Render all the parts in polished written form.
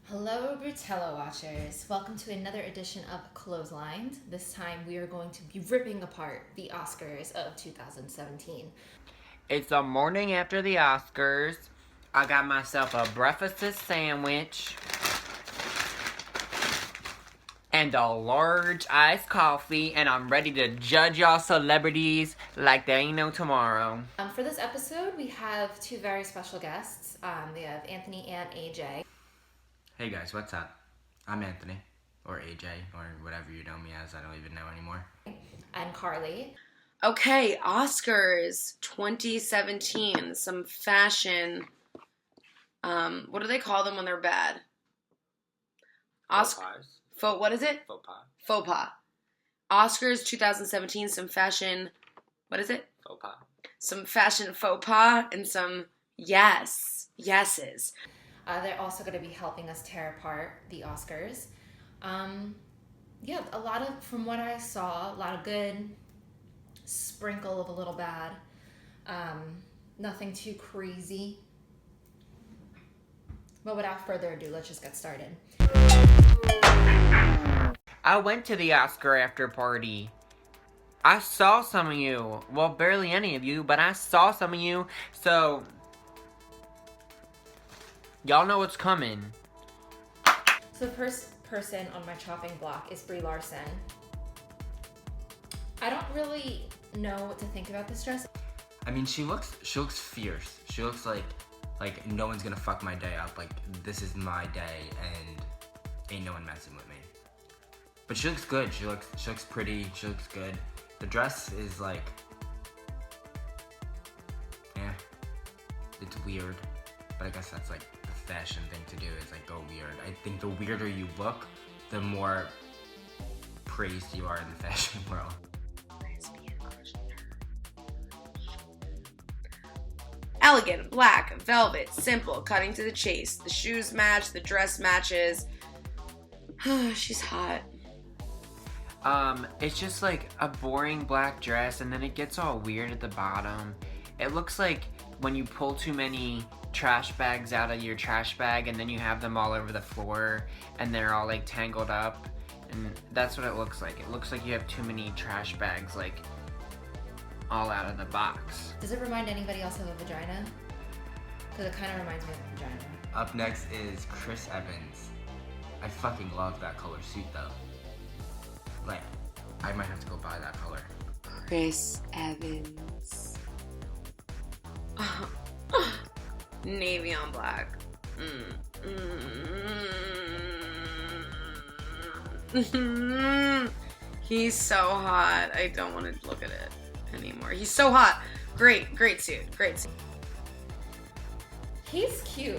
Hello, Brewtelo watchers. Welcome to another edition of Clotheslined. This time we are going to be ripping apart the Oscars of 2017. It's the morning after the Oscars. I got myself a breakfast sandwich and a large iced coffee, and I'm ready to judge y'all celebrities like there ain't no tomorrow. For this episode, we have two very special guests. We have Anthony and AJ. Hey guys, what's up? I'm Anthony, or AJ, or whatever you know me as, I don't even know anymore. And Carly. Okay, Oscars 2017. Some fashion. What do they call them when they're bad? What is it? Faux pas. Faux pas. Oscars 2017. Some fashion. What is it? Faux pas. Some fashion faux pas and some yeses. They're also going to be helping us tear apart the Oscars. A lot of, from what I saw, a lot of good, sprinkle of a little bad. Nothing too crazy. But without further ado, let's just get started. I went to the Oscar after party. I saw some of you. Well, barely any of you, but I saw some of you. So, y'all know what's coming. So the first person on my chopping block is Brie Larson. I don't really know what to think about this dress. I mean, she looks fierce. She looks like no one's gonna fuck my day up. Like, this is my day and ain't no one messing with me. But she looks good. She looks pretty. She looks good. The dress is like, it's weird. But I guess that's like the fashion thing to do, is like go weird. I think the weirder you look, the more praised you are in the fashion world. Elegant, black, velvet, simple, cutting to the chase. The shoes match, the dress matches. She's hot. It's just like a boring black dress, and then it gets all weird at the bottom. It looks like when you pull too many trash bags out of your trash bag, and then you have them all over the floor, and they're all like tangled up, and that's what it looks like. It looks like you have too many trash bags, like, all out of the box. Does it remind anybody else of a vagina? Because it kind of reminds me of a vagina. Up next is Chris Evans. I fucking love that color suit though. Like, I might have to go buy that color. Chris Evans. Navy on black. He's so hot. I don't want to look at it anymore. He's so hot. Great suit. He's cute.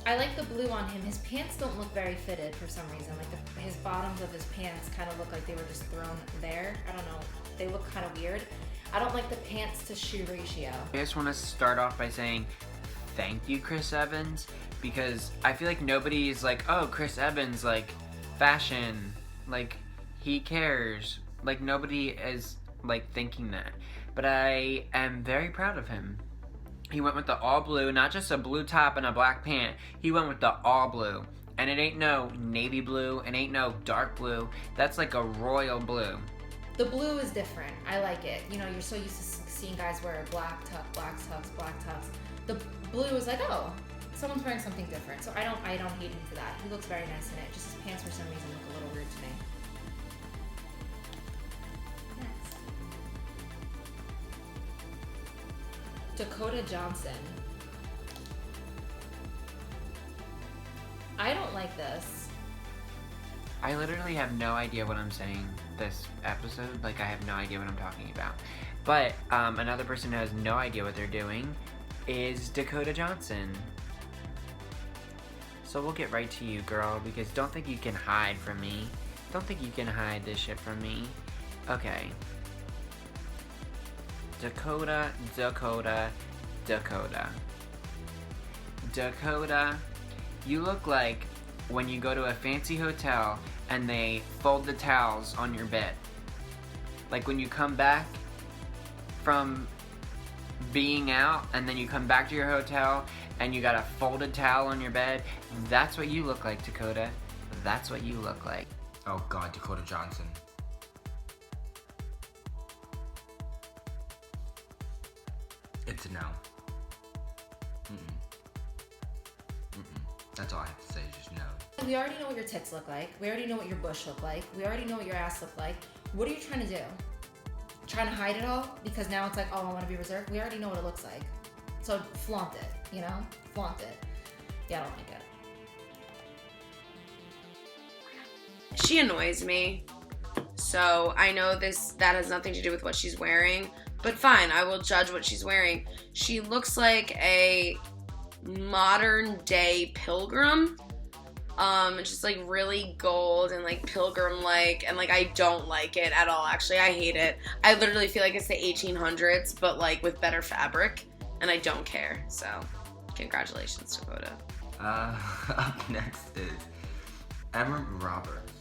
I like the blue on him. His pants don't look very fitted for some reason. Like his bottoms of his pants kind of look like they were just thrown there. I don't know. They look kind of weird. I don't like the pants to shoe ratio. I just want to start off by saying thank you, Chris Evans, because I feel like nobody is like, oh, Chris Evans, like, fashion, like, he cares. Like, nobody is, like, thinking that. But I am very proud of him. He went with the all blue, not just a blue top and a black pant. He went with the all blue. And it ain't no navy blue, it ain't no dark blue. That's like a royal blue. The blue is different. I like it. You know, you're so used to seeing guys wear black tux. The blue is like, oh, someone's wearing something different. So I don't hate him for that. He looks very nice in it. Just his pants for some reason look a little weird to me. Next. Dakota Johnson. I don't like this. I literally have no idea what I'm saying this episode. Like, I have no idea what I'm talking about. But another person who has no idea what they're doing is Dakota Johnson. So we'll get right to you, girl, because don't think you can hide from me. Don't think you can hide this shit from me. Okay. Dakota. Dakota, you look like when you go to a fancy hotel and they fold the towels on your bed. Like when you come back from being out and then you come back to your hotel and you got a folded towel on your bed, that's what you look like, Dakota. That's what you look like. Oh God, Dakota Johnson. It's a no. That's all I have to say, is just no. We already know what your tits look like. We already know what your bush look like. We already know what your ass look like. What are you trying to do? Trying to hide it all? Because now it's like, oh, I want to be reserved. We already know what it looks like. So flaunt it, you know? Flaunt it. Yeah, I don't like it. She annoys me. So I know that has nothing to do with what she's wearing. But fine, I will judge what she's wearing. She looks like a modern day pilgrim. It's just like really gold and like pilgrim like, and like I don't like it at all. Actually, I hate it. I literally feel like it's the 1800s, but like with better fabric, and I don't care. So, congratulations, Dakota. Up next is Emma Roberts.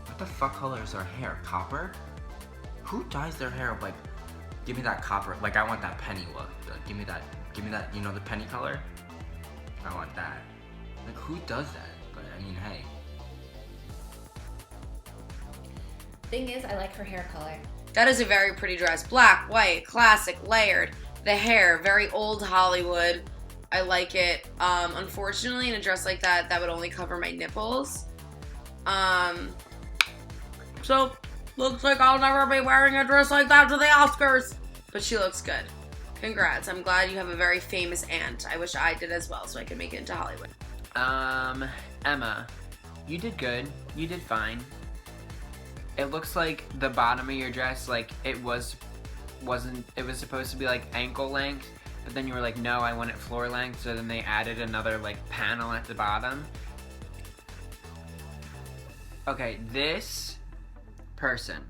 What the fuck color is her hair? Copper? Who dyes their hair like? Give me that copper. Like I want that penny look. Like, give me that. You know the penny color? I want that. Like, who does that? But, I mean, hey. Thing is, I like her hair color. That is a very pretty dress. Black, white, classic, layered. The hair, very old Hollywood. I like it. Unfortunately, in a dress like that, that would only cover my nipples. So, looks like I'll never be wearing a dress like that to the Oscars. But she looks good. Congrats. I'm glad you have a very famous aunt. I wish I did as well so I could make it into Hollywood. Emma, you did good. You did fine. It looks like the bottom of your dress, like it was supposed to be like ankle length, but then you were like, no, I want it floor length, so then they added another like panel at the bottom. Okay, this person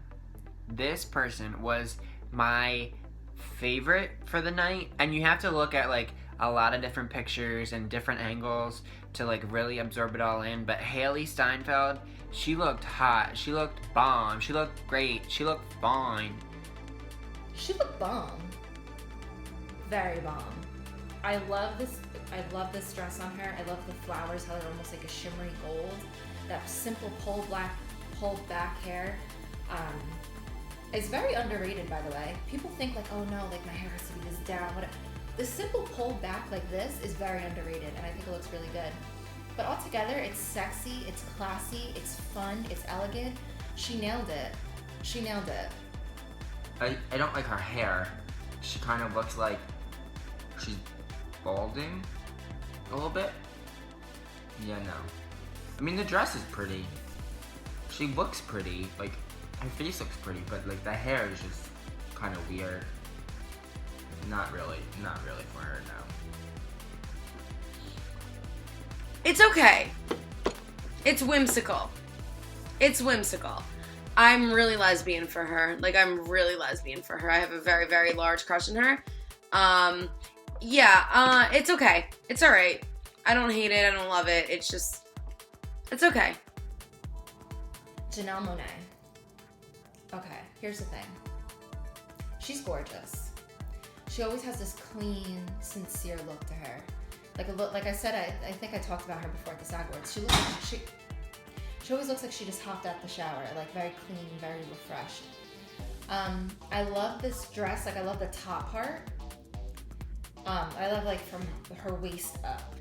was my favorite for the night, and you have to look at like a lot of different pictures and different angles to like really absorb it all in. But Haley Steinfeld, she looked hot, she looked bomb, she looked great, she looked fine. She looked bomb. Very bomb. I love this dress on her. I love the flowers, how they're almost like a shimmery gold. That simple pulled back hair. It's very underrated, by the way. People think like, oh no, like my hair has to be this down. The simple pulled back like this is very underrated, and I think it looks really good. But altogether, it's sexy, it's classy, it's fun, it's elegant. She nailed it. She nailed it. I don't like her hair. She kind of looks like she's balding a little bit. Yeah, no. I mean, the dress is pretty. She looks pretty. Like, her face looks pretty, but like the hair is just kind of weird. Not really for her, no. It's okay. It's whimsical. It's whimsical. I'm really lesbian for her. Like, I'm really lesbian for her. I have a very, very large crush on her. It's okay. It's alright. I don't hate it. I don't love it. It's just, it's okay. Janelle Monáe. Okay, here's the thing. She's gorgeous. She always has this clean, sincere look to her. Like I said, I think I talked about her before at the SAG Awards. She always looks like she just hopped out the shower, like very clean, very refreshed. I love this dress. Like, I love the top part. I love like from her waist up.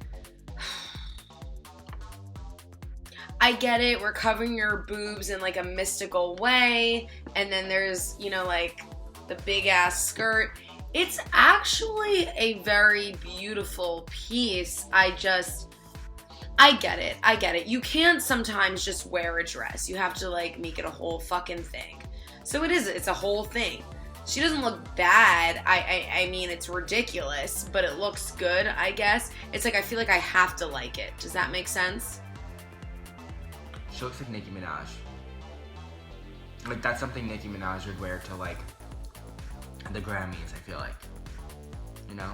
I get it. We're covering your boobs in like a mystical way, and then there's, you know, like the big ass skirt. It's actually a very beautiful piece. I get it. You can't sometimes just wear a dress. You have to like make it a whole fucking thing. So it's a whole thing. She doesn't look bad. I mean, it's ridiculous, but it looks good, I guess. It's like, I feel like I have to like it. Does that make sense? She looks like Nicki Minaj. Like, that's something Nicki Minaj would wear to like the Grammys, I feel like. You know?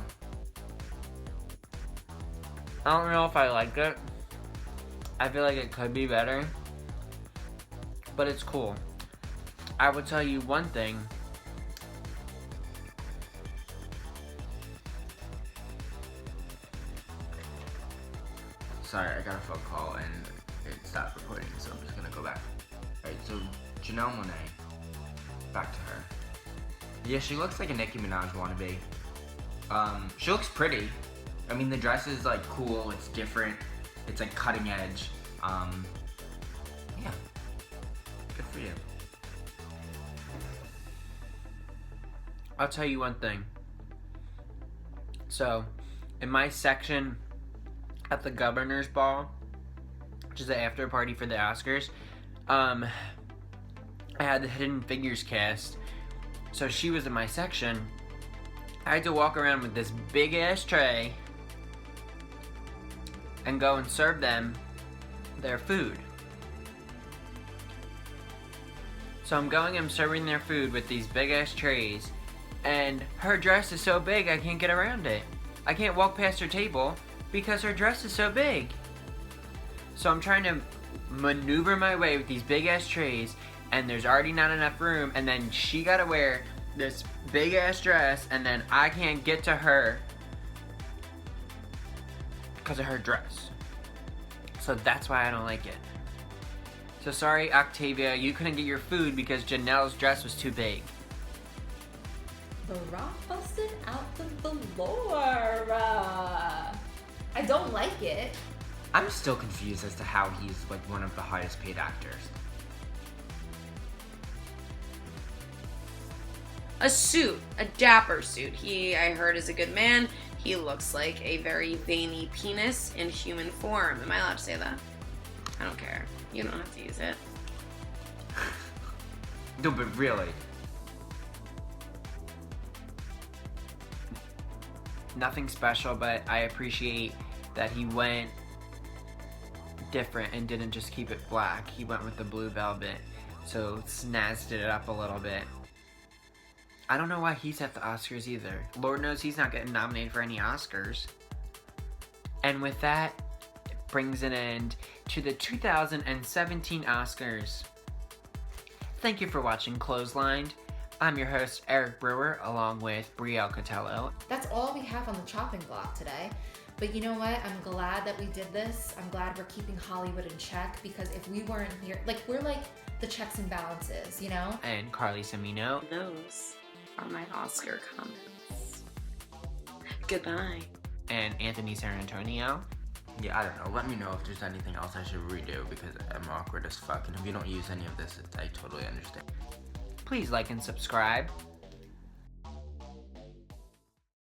I don't know if I like it. I feel like it could be better, but it's cool. I will tell you one thing. sorry, I got a phone call and it stopped recording, so I'm just gonna go back. Alright, so Janelle Monáe. Back to her. Yeah, she looks like a Nicki Minaj wannabe. She looks pretty. I mean, the dress is like cool, it's different, it's like cutting edge. Yeah. Good for you. I'll tell you one thing. So, in my section at the Governor's Ball, which is the after party for the Oscars, I had the Hidden Figures cast. So she was in my section. I had to walk around with this big ass tray and go and serve them their food. So I'm going and serving their food with these big ass trays, and her dress is so big I can't get around it. I can't walk past her table because her dress is so big. So I'm trying to maneuver my way with these big ass trays, and there's already not enough room, and then she gotta wear this big ass dress, and then I can't get to her because of her dress. So that's why I don't like it. So sorry, Octavia, you couldn't get your food because Janelle's dress was too big. The rock busted out the floor. I don't like it. I'm still confused as to how he's like one of the highest paid actors. A suit, a dapper suit. I heard, is a good man. He looks like a very veiny penis in human form. Am I allowed to say that? I don't care. You don't have to use it. No, but really. Nothing special, but I appreciate that he went different and didn't just keep it black. He went with the blue velvet, so snazzed it up a little bit. I don't know why he's at the Oscars either. Lord knows he's not getting nominated for any Oscars. And with that, it brings an end to the 2017 Oscars. Thank you for watching Clotheslined. I'm your host, Eric Brewer, along with Brielle. That's all we have on the chopping block today. But you know what? I'm glad that we did this. I'm glad we're keeping Hollywood in check, because if we weren't here, we're like the checks and balances, you know? And Carly Semino. Those are my Oscar comments. Goodbye. And Anthony San Antonio. Yeah, I don't know. Let me know if there's anything else I should redo, because I'm awkward as fuck. And if you don't use any of this, I totally understand. Please like and subscribe.